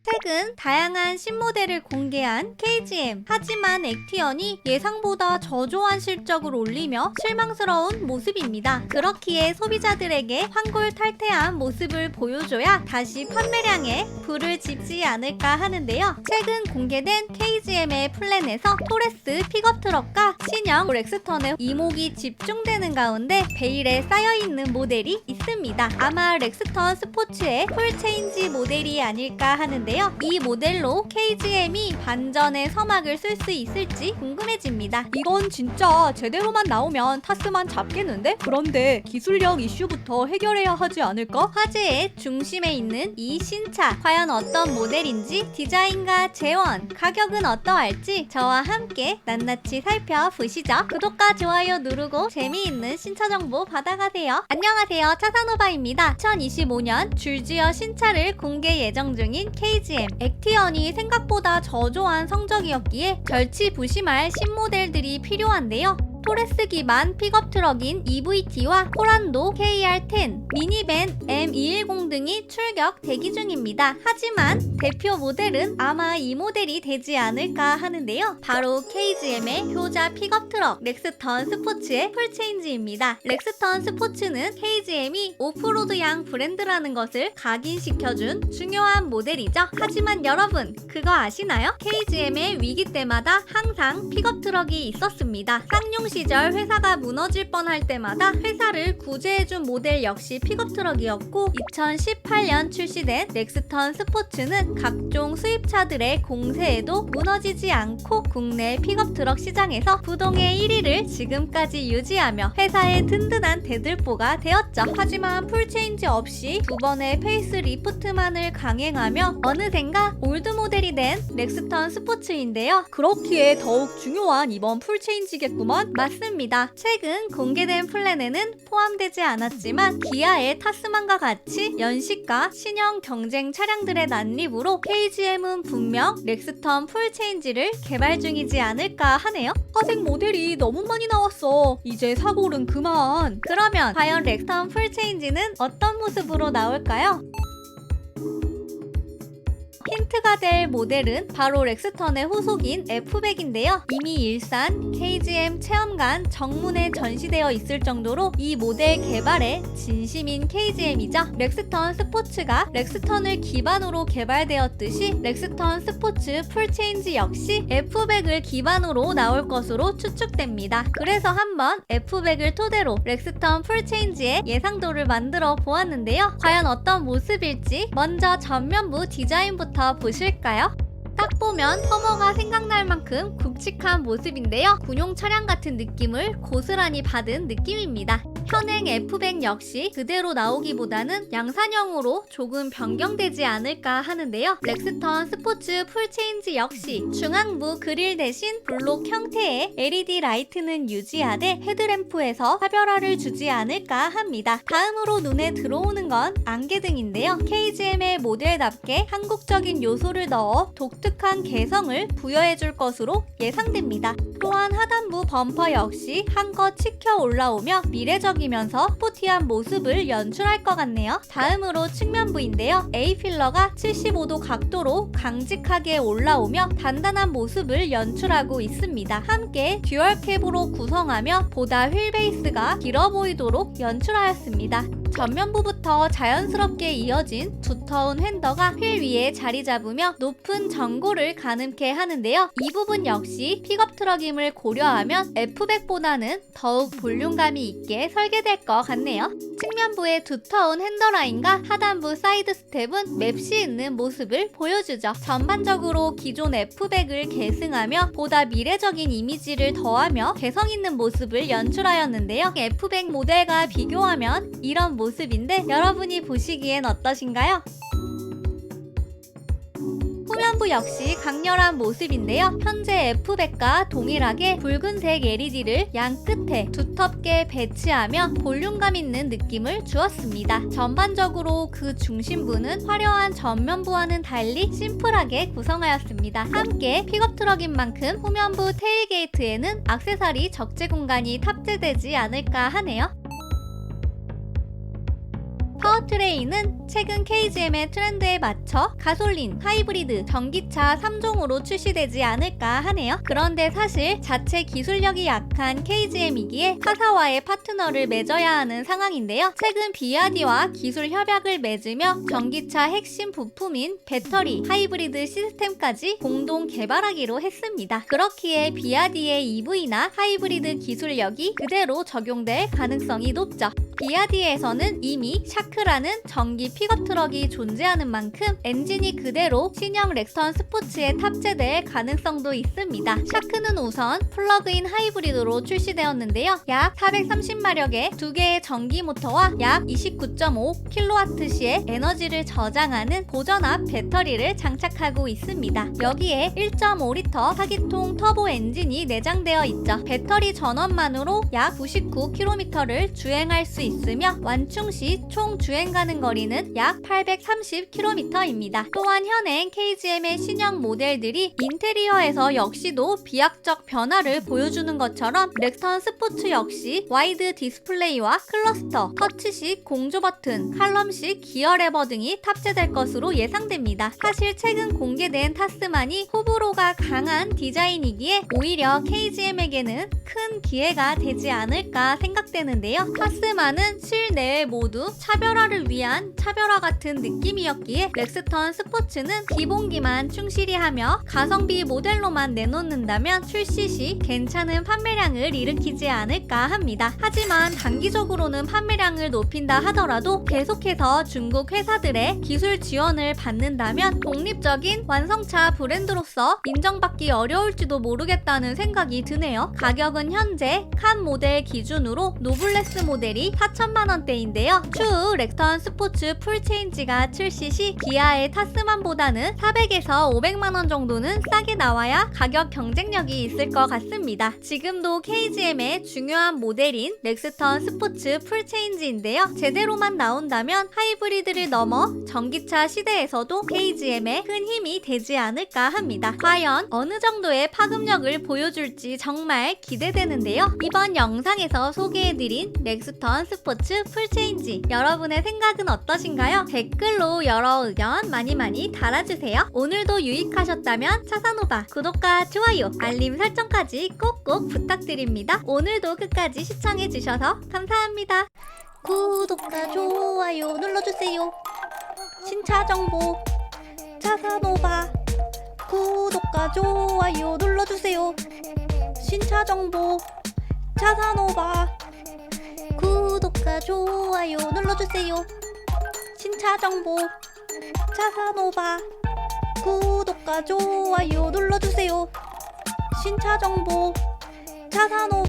최근 다양한 신모델을 공개한 KGM. 하지만 액티언이 예상보다 저조한 실적을 올리며 실망스러운 모습입니다. 그렇기에 소비자들에게 환골탈태한 모습을 보여줘야 다시 판매량에 불을 지지 않을까 하는데요. 최근 공개된 KGM의 플랜에서 토레스 픽업 트럭과 신형 렉스턴의 이목이 집중되는 가운데 베일에 쌓여있는 모델이 있습니다. 아마 렉스턴 스포츠의 풀체인지 모델이 아닐까 하는데요. 이 모델로 KGM이 반전의 서막을 쓸 수 있을지 궁금해집니다. 이건 진짜 제대로만 나오면 타스만 잡겠는데? 그런데 기술력 이슈부터 해결해야 하지 않을까? 화제의 중심에 있는 이 신차, 과연 어떤 모델인지, 디자인과 재원, 가격은 어떠할지 저와 함께 낱낱이 살펴보시죠. 구독과 좋아요 누르고 재미있는 신차 정보 받아가세요. 안녕하세요, 차산오바입니다. 2025년 줄지어 신차를 공개 예정 중인 KGM. 액티언이 생각보다 저조한 성적이었기에 절치부심할 신모델들이 필요한데요. 토레스 기반 픽업 트럭인 EVT와 포란도 KR10, 미니밴 M210 등이 출격 대기 중입니다. 하지만 대표 모델은 아마 이 모델이 되지 않을까 하는데요. 바로 KGM의 효자 픽업 트럭 렉스턴 스포츠의 풀체인지입니다. 렉스턴 스포츠는 KGM이 오프로드양 브랜드라는 것을 각인시켜준 중요한 모델이죠. 하지만 여러분, 그거 아시나요? KGM의 위기 때마다 항상 픽업 트럭이 있었습니다. 쌍용 시절 회사가 무너질 뻔할 때마다 회사를 구제해준 모델 역시 픽업 트럭이었고, 2018년 출시된 렉스턴 스포츠는 각종 수입차들의 공세에도 무너지지 않고 국내 픽업 트럭 시장에서 부동의 1위를 지금까지 유지하며 회사의 든든한 대들보가 되었죠. 하지만 풀체인지 없이 두 번의 페이스 리프트만을 강행하며 어느샌가 올드 모델이 된 렉스턴 스포츠인데요. 그렇기에 더욱 중요한 이번 풀체인지겠구만. 맞습니다. 최근 공개된 플랜에는 포함되지 않았지만 기아의 타스만과 같이 연식과 신형 경쟁 차량들의 난입으로 KGM은 분명 렉스턴 풀체인지를 개발 중이지 않을까 하네요. 하색 모델이 너무 많이 나왔어. 이제 사골은 그만. 그러면 과연 렉스턴 풀체인지는 어떤 모습으로 나올까요? 힌트가 될 모델은 바로 렉스턴의 후속인 F100인데요. 이미 일산, KGM 체험관 정문에 전시되어 있을 정도로 이 모델 개발에 진심인 KGM이죠. 렉스턴 스포츠가 렉스턴을 기반으로 개발되었듯이 렉스턴 스포츠 풀체인지 역시 F100을 기반으로 나올 것으로 추측됩니다. 그래서 한번 F100을 토대로 렉스턴 풀체인지의 예상도를 만들어 보았는데요. 과연 어떤 모습일지 먼저 전면부 디자인부터 보실까요? 딱 보면 허머가 생각날 만큼 굵직한 모습인데요. 군용 차량 같은 느낌을 고스란히 받은 느낌입니다. 현행 F100 역시 그대로 나오기보다는 양산형으로 조금 변경되지 않을까 하는데요. 렉스턴 스포츠 풀체인지 역시 중앙부 그릴 대신 블록 형태의 LED 라이트는 유지하되 헤드램프에서 차별화를 주지 않을까 합니다. 다음으로 눈에 들어오는 건 안개등인데요. KGM의 모델답게 한국적인 요소를 넣어 독특한 개성을 부여해줄 것으로 예상됩니다. 또한 하단부 범퍼 역시 한껏 치켜 올라오며 미래적이면서 스포티한 모습을 연출할 것 같네요. 다음으로 측면부인데요. A필러가 75도 각도로 강직하게 올라오며 단단한 모습을 연출하고 있습니다. 함께 듀얼캡으로 구성하며 보다 휠베이스가 길어 보이도록 연출하였습니다. 전면부부터 자연스럽게 이어진 두터운 핸더가 휠 위에 자리 잡으며 높은 전고를 가늠케 하는데요. 이 부분 역시 픽업 트럭임을 고려하면 F100보다는 더욱 볼륨감이 있게 설계될 것 같네요. 측면부의 두터운 핸더라인과 하단부 사이드 스텝은 맵시 있는 모습을 보여주죠. 전반적으로 기존 F100을 계승하며 보다 미래적인 이미지를 더하며 개성 있는 모습을 연출하였는데요. F100 모델과 비교하면 이런 모습인데 여러분이 보시기엔 어떠신가요? 후면부 역시 강렬한 모습인데요. 현재 F100과 동일하게 붉은색 LED를 양 끝에 두텁게 배치하며 볼륨감 있는 느낌을 주었습니다. 전반적으로 그 중심부는 화려한 전면부와는 달리 심플하게 구성하였습니다. 함께 픽업 트럭인 만큼 후면부 테일게이트에는 액세서리 적재 공간이 탑재되지 않을까 하네요. 파워트레인은 최근 KGM의 트렌드에 맞춰 가솔린, 하이브리드, 전기차 3종으로 출시되지 않을까 하네요. 그런데 사실 자체 기술력이 약한 KGM이기에 타사와의 파트너를 맺어야 하는 상황인데요. 최근 비아디와 기술 협약을 맺으며 전기차 핵심 부품인 배터리, 하이브리드 시스템까지 공동 개발하기로 했습니다. 그렇기에 비아디의 EV나 하이브리드 기술력이 그대로 적용될 가능성이 높죠. 비아디에서는 이미 샤크라는 전기 픽업 트럭이 존재하는 만큼 엔진이 그대로 신형 렉스턴 스포츠에 탑재될 가능성도 있습니다. 샤크는 우선 플러그인 하이브리드로 출시되었는데요. 약 430마력의 2개의 전기 모터와 약 29.5kWh의 에너지를 저장하는 고전압 배터리를 장착하고 있습니다. 여기에 1.5L 4기통 터보 엔진이 내장되어 있죠. 배터리 전원만으로 약 99km를 주행할 수 있으며 완충 시 총 주행 가능 거리는 약 830km입니다. 또한 현행 KGM의 신형 모델들이 인테리어에서 역시도 비약적 변화를 보여주는 것처럼 렉스턴 스포츠 역시 와이드 디스플레이와 클러스터, 터치식 공조 버튼, 칼럼식 기어 레버 등이 탑재될 것으로 예상됩니다. 사실 최근 공개된 타스만이 호불호가 강한 디자인이기에 오히려 KGM에게는 큰 기회가 되지 않을까 생각되는데요. 타스만은 실내외 모두 차별화를 위한 차별화 같은 느낌이었기에 렉스턴 스포츠는 기본기만 충실히 하며 가성비 모델로만 내놓는다면 출시 시 괜찮은 판매량을 일으키지 않을까 합니다. 하지만 단기적으로는 판매량을 높인다 하더라도 계속해서 중국 회사들의 기술 지원을 받는다면 독립적인 완성차 브랜드로서 인정받기 어려울지도 모르겠다는 생각이 드네요. 가격은 현재 칸 모델 기준으로 노블레스 모델이 4천만원대인데요. 추후 렉스턴 스포츠 풀체인지가 출시 시 기아의 타스만보다는 400에서 500만원 정도는 싸게 나와야 가격 경쟁력이 있을 것 같습니다. 지금도 KGM의 중요한 모델인 렉스턴 스포츠 풀체인지인데요. 제대로만 나온다면 하이브리드를 넘어 전기차 시대에서도 KGM의 큰 힘이 되지 않을까 합니다. 과연 어느 정도의 파급력을 보여줄지 정말 기대되는데요. 이번 영상에서 소개해드린 렉스턴 스포츠 풀체인지 여러분의 생각은 어떠신가요? 댓글로 여러 의견 많이 달아주세요. 오늘도 유익하셨다면 차산오바 구독과 좋아요, 알림 설정까지 꼭꼭 부탁드립니다. 오늘도 끝까지 시청해주셔서 감사합니다. 구독과 좋아요 눌러주세요. 신차 정보 차산오바 구독과 좋아요 눌러주세요. 신차 정보 차산오바 구독과 좋아요 눌러주세요. 신차 정보 차산오바 구독과 좋아요 눌러주세요. 신차 정보 차산오바